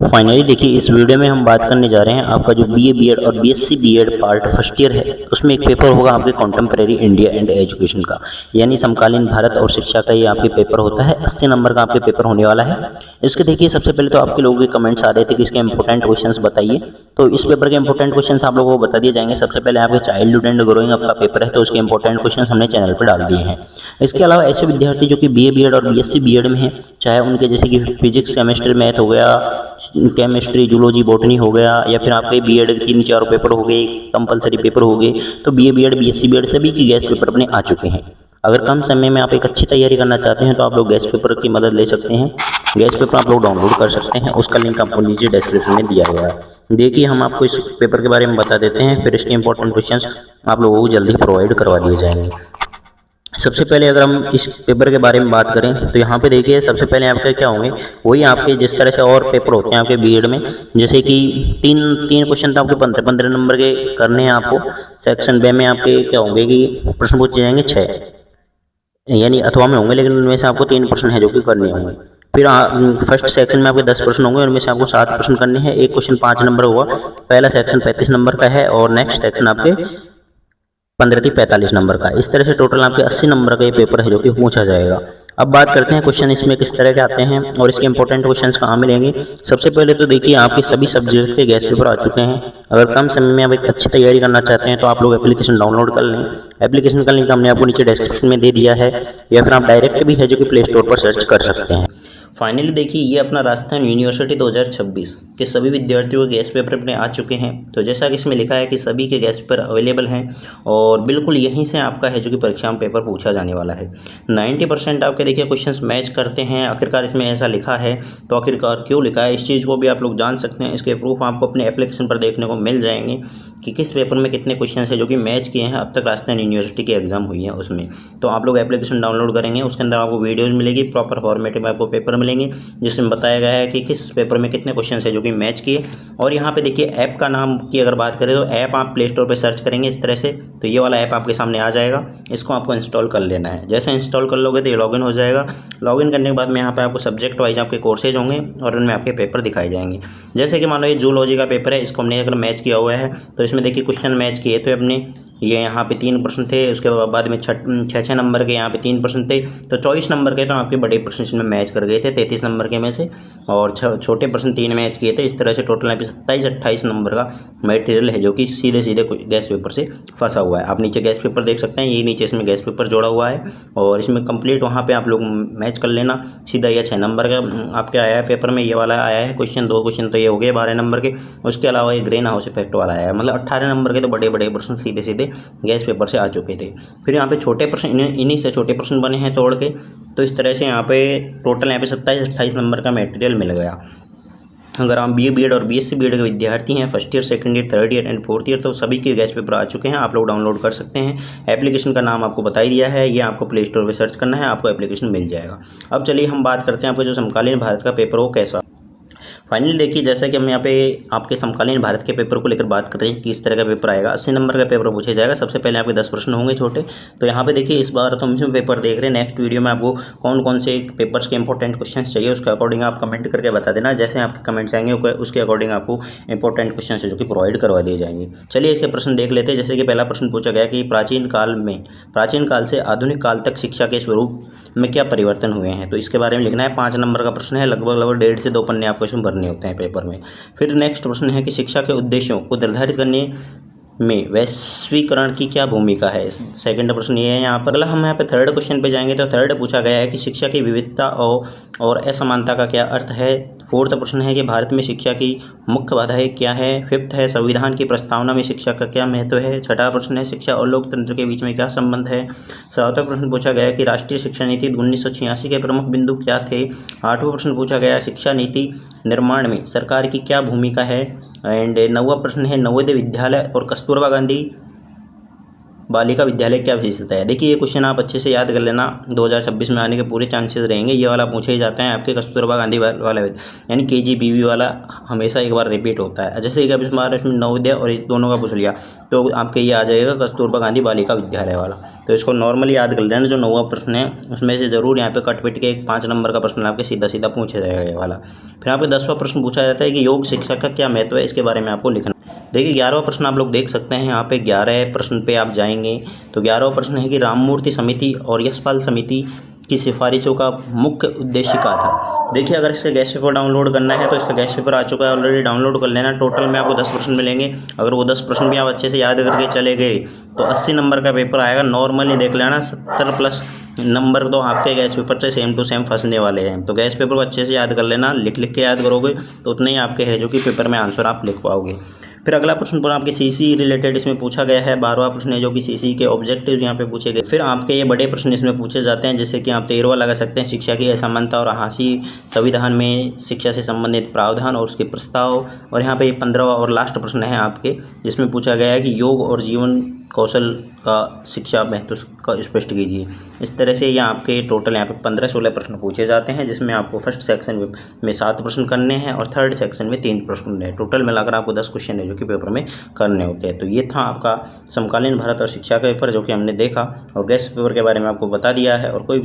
Finally देखिए, इस video में हम बात करने जा रहे हैं आपका जो बीए बीएड और BSc BEd part first year है, उसमें एक पेपर होगा आपके कॉन्टेम्परेरी इंडिया एंड एजुकेशन का, यानी समकालीन भारत और शिक्षा का ये आपके पेपर होता है। 80 नंबर का आपके पेपर होने वाला है। इसके देखिए, सबसे पहले तो आपके लोगों के कमेंट्स आ रहे थे कि इसके इंपॉर्टेंट क्वेश्चंस बताइए, तो इस पेपर के इंपॉर्टेंट क्वेश्चंस आप लोगों को बता दिए जाएंगे। सबसे पहले आपके चाइल्डहुड एंड ग्रोइंग अप का पेपर है, तो उसके इंपॉर्टेंट क्वेश्चंस हमने चैनल पर डाल दिए हैं। इसके अलावा ऐसे विद्यार्थी जो कि बीए बीएड और बीएससी बीएड में हैं, चाहे उनके जैसे कि फिजिक्स केमिस्ट्री मैथ हो गया, केमिस्ट्री जूलॉजी बॉटनी हो गया, या फिर आपके बीएड के 3-4 पेपर हो गए, कंपलसरी पेपर हो गए, तो बीए बीएड बीएससी बीएड सभी की गैस पेपर अपने आ चुके हैं। अगर कम समय में आप एक अच्छी तैयारी करना चाहते हैं तो आप लोग गैस पेपर की मदद ले सकते हैं। गैस पेपर आप लोग डाउनलोड कर सकते हैं, उसका लिंक आपको नीचे डिस्क्रिप्शन में दिया गया है। देखिए, हम आपको इस पेपर के बारे में बता देते हैं, फिर इसके इंपॉर्टेंट क्वेश्चंस आप लोगों को जल्दी प्रोवाइड करवा दिए जाएंगे। सबसे पहले अगर हम इस पेपर के बारे में बात करें तो यहाँ पे देखिए, सबसे पहले आपके क्या होंगे, वही आपके जिस तरह से और पेपर होते हैं आपके बीएड में, जैसे कि तीन तीन क्वेश्चन तो आपके 15-15 नंबर के करने हैं आपको। सेक्शन बे में आपके क्या होंगे कि प्रश्न पूछे जाएंगे 6, यानी अथवा में होंगे, लेकिन उनमें से आपको 3 प्रश्न है जो कि करने होंगे। फिर फर्स्ट सेक्शन में आपके 10 प्रश्न होंगे, उनमें से आपको 7 प्रश्न करने हैं। एक क्वेश्चन 5 नंबर होगा। पहला सेक्शन 35 नंबर का है और नेक्स्ट सेक्शन आपके 15-45 नंबर का। इस तरह से टोटल आपके 80 नंबर का ये पेपर है जो कि पूछा जाएगा। अब बात करते हैं क्वेश्चन इसमें किस तरह के आते हैं और इसके इंपॉर्टेंट क्वेश्चंस कहाँ मिलेंगे। सबसे पहले तो देखिए, आपके सभी सब्जेक्ट के गैस पेपर आ चुके हैं। अगर कम समय में आप एक अच्छी तैयारी करना चाहते हैं तो आप लोग एप्लीकेशन डाउनलोड कर लें। एप्लीकेशन का लिंक हमने आपको नीचे डिस्क्रिप्शन में दे दिया है, या फिर आप डायरेक्ट भी है जो कि प्ले स्टोर पर सर्च कर सकते हैं। फाइनली देखिए, ये अपना राजस्थान यूनिवर्सिटी 2026 के सभी विद्यार्थियों के गैस पेपर अपने आ चुके हैं। तो जैसा कि इसमें लिखा है कि सभी के गैस पेपर अवेलेबल हैं और बिल्कुल यहीं से आपका है जो कि परीक्षा में पेपर पूछा जाने वाला है। 90% आपके देखिए क्वेश्चंस मैच करते हैं। आखिरकार इसमें ऐसा लिखा है, तो आखिरकार क्यों लिखा है इस चीज़ को भी आप लोग जान सकते हैं। इसके प्रूफ आपको अपने एप्लीकेशन पर देखने को मिल जाएंगे कि किस पेपर में कितने क्वेश्चन है जो कि मैच किए हैं अब तक राजस्थान यूनिवर्सिटी की एग्जाम हुई है उसमें। तो आप लोग एप्लीकेशन डाउनलोड करेंगे, उसके अंदर आपको वीडियोज मिलेगी, प्रॉपर फॉर्मेट में आपको पेपर मिलेंगे जिसमें बताया गया है कि किस पेपर में कितने क्वेश्चन है जो कि मैच किए। और यहाँ पे देखिए, ऐप का नाम की अगर बात करें तो ऐप आप प्ले स्टोर पर सर्च करेंगे इस तरह से, तो ये वाला ऐप आपके सामने आ जाएगा। इसको आपको इंस्टॉल कर लेना है। जैसे इंस्टॉल कर लोगे तो ये लॉगिन हो जाएगा। लॉगिन करने के बाद में यहाँ पे आपको सब्जेक्ट वाइज आपके कोर्सेज होंगे और उनमें आपके पेपर दिखाए जाएंगे। जैसे कि मान लो ये जूलॉजी का पेपर है, इसको हमने अगर मैच किया हुआ है तो इसमें देखिए क्वेश्चन मैच किए तो अपने ये यहाँ पे 3 प्रश्न थे, उसके बाद में 6 नंबर के यहाँ पे 3 प्रश्न थे, तो 24 नंबर के तो आपके बड़े प्रश्न इसमें मैच कर गए थे 33 नंबर के में से, और छोटे प्रश्न 3 मैच किए थे। इस तरह से टोटल यहाँ पे 27-28 नंबर का मटेरियल है जो कि सीधे सीधे गैस पेपर से फंसा हुआ है। आप नीचे गैस पेपर देख सकते हैं, ये नीचे इसमें गैस पेपर जोड़ा हुआ है और इसमें कंप्लीट वहाँ पे आप लोग मैच कर लेना। सीधा यह 6 नंबर का आपके आया है पेपर में, ये वाला आया है क्वेश्चन। 2 क्वेश्चन तो ये हो गए 12 नंबर के। उसके अलावा ये ग्रीन हाउस इफेक्ट वाला आया है, मतलब 18 नंबर के तो बड़े बड़े प्रश्न सीधे सीधे गैस पेपर से आ चुके थे। फिर यहाँ पे छोटे प्रश्न इन्हीं से छोटे प्रश्न बने हैं तोड़ के। तो इस तरह से यहाँ पे टोटल यहाँ पे 27-28 नंबर का मटेरियल मिल गया। अगर आप बीए बीएड और बीएससी बीएड के विद्यार्थी हैं, first year, second year, third year and fourth year, तो सभी के गैस पेपर आ चुके हैं। आप लोग डाउनलोड कर सकते हैं। एप्लीकेशन का नाम आपको बता ही दिया है, ये आपको प्ले स्टोर पर सर्च करना है, आपको एप्लीकेशन मिल जाएगा। अब चलिए हम बात करते हैं आपको जो समकालीन भारत का पेपर हो कैसा। फाइनली देखिए, जैसा कि हम यहाँ पे आपके समकालीन भारत के पेपर को लेकर बात कर रहे हैं कि इस तरह का पेपर आएगा। 80 नंबर का पेपर पूछा जाएगा। सबसे पहले आपके 10 प्रश्न होंगे छोटे। तो यहाँ पे देखिए, इस बार तो हम इसमें पेपर देख रहे हैं। नेक्स्ट वीडियो में आपको कौन कौन से पेपर्स के इंपॉर्टेंट क्वेश्चन चाहिए उसके अकॉर्डिंग आप कमेंट करके बता देना। जैसे आपके कमेंट्स आएंगे उसके अकॉर्डिंग आपको इंपॉर्टेंट क्वेश्चन है जो कि प्रोवाइड करवा दिए जाएंगे। चलिए इसके प्रश्न देख लेते हैं। जैसे कि पहला प्रश्न पूछा गया कि प्राचीन काल से आधुनिक काल तक शिक्षा के स्वरूप में क्या परिवर्तन हुए हैं। तो इसके बारे में लिखना है। 5 नंबर का प्रश्न है। लगभग 1.5 से 2 पन्ने आपको इसमें भरने होते हैं पेपर में। फिर नेक्स्ट प्रश्न है कि शिक्षा के उद्देश्यों को निर्धारित करने में वैश्वीकरण की क्या भूमिका है। सेकंड प्रश्न ये है यहाँ पर। हम यहाँ पे थर्ड क्वेश्चन पे जाएंगे तो थर्ड पूछा गया है कि शिक्षा की विविधता और असमानता का क्या अर्थ है। फोर्थ प्रश्न है कि भारत में शिक्षा की मुख्य बाधाएं क्या है। फिफ्थ है संविधान की प्रस्तावना में शिक्षा का क्या महत्व है। छठा प्रश्न है शिक्षा और लोकतंत्र के बीच में क्या संबंध है। सातवां प्रश्न पूछा गया कि राष्ट्रीय शिक्षा नीति 1986 के प्रमुख बिंदु क्या थे। आठवां प्रश्न पूछा गया शिक्षा नीति निर्माण में सरकार की क्या भूमिका है। एंड 9वां प्रश्न है नवोदय विद्यालय और कस्तूरबा गांधी बालिका विद्यालय क्या विशेषता है। देखिए ये क्वेश्चन आप अच्छे से याद कर लेना, 2026 में आने के पूरे चांसेस रहेंगे। ये वाला पूछे ही जाते हैं आपके कस्तूरबा गांधी वाला, यानी KGBV वाला हमेशा एक बार रिपीट होता है। जैसे एक अभी बार इसमें नवोदय और इस दोनों का पूछ लिया तो आपके ये आ जाएगा कस्तूरबा गांधी बालिका विद्यालय वाला। तो इसको नॉर्मली याद कर लेना। जो 9वां प्रश्न है उसमें से जरूर यहाँ पे कट पिट के एक 5 नंबर का प्रश्न आपके सीधा सीधा पूछा जाएगा ये वाला। फिर यहाँ पे 10वां प्रश्न पूछा जाता है कि योग शिक्षा का क्या महत्व है, इसके बारे में आपको लिखना। देखिए 11वां प्रश्न आप लोग देख सकते हैं यहाँ पे 11 प्रश्न पे आप जाएंगे तो 11वां प्रश्न है कि राममूर्ति समिति और यशपाल समिति की सिफारिशों का मुख्य उद्देश्य क्या था। देखिए अगर इसका गैस पेपर डाउनलोड करना है तो इसका गैस पेपर आ चुका है ऑलरेडी, डाउनलोड कर लेना। टोटल में आपको 10 प्रश्न मिलेंगे। अगर वो 10 प्रश्न भी आप अच्छे से याद करके चले गए तो 80 नंबर का पेपर आएगा। नॉर्मली देख लेना 70+ नंबर तो आपके गैस पेपर से सेम टू सेम फंसने वाले हैं। तो गैस पेपर को अच्छे से याद कर लेना, लिख लिख के याद करोगे तो उतने ही आपके है जो कि पेपर में आंसर आप लिख पाओगे। फिर अगला प्रश्न पर आपके CC रिलेटेड इसमें पूछा गया है। 12वां प्रश्न है जो कि CC के ऑब्जेक्टिव यहाँ पे पूछे गए। फिर आपके ये बड़े प्रश्न इसमें पूछे जाते हैं, जैसे कि आप 13वां लगा सकते हैं, शिक्षा की असमानता और हासिल संविधान में शिक्षा से संबंधित प्रावधान और उसके प्रस्ताव। और यहाँ पे 15वां और लास्ट प्रश्न है आपके जिसमें पूछा गया है कि योग और जीवन कौशल का शिक्षा महत्व का स्पष्ट कीजिए। इस तरह से ये आपके टोटल यहाँ पे 15-16 प्रश्न पूछे जाते हैं, जिसमें आपको फर्स्ट सेक्शन में 7 प्रश्न करने हैं और थर्ड सेक्शन में 3 प्रश्न करने हैं। टोटल मिलाकर आपको 10 क्वेश्चन है जो कि पेपर में करने होते हैं। तो ये था आपका समकालीन भारत और शिक्षा का पेपर जो कि हमने देखा और गैस पेपर के बारे में आपको बता दिया है। और कोई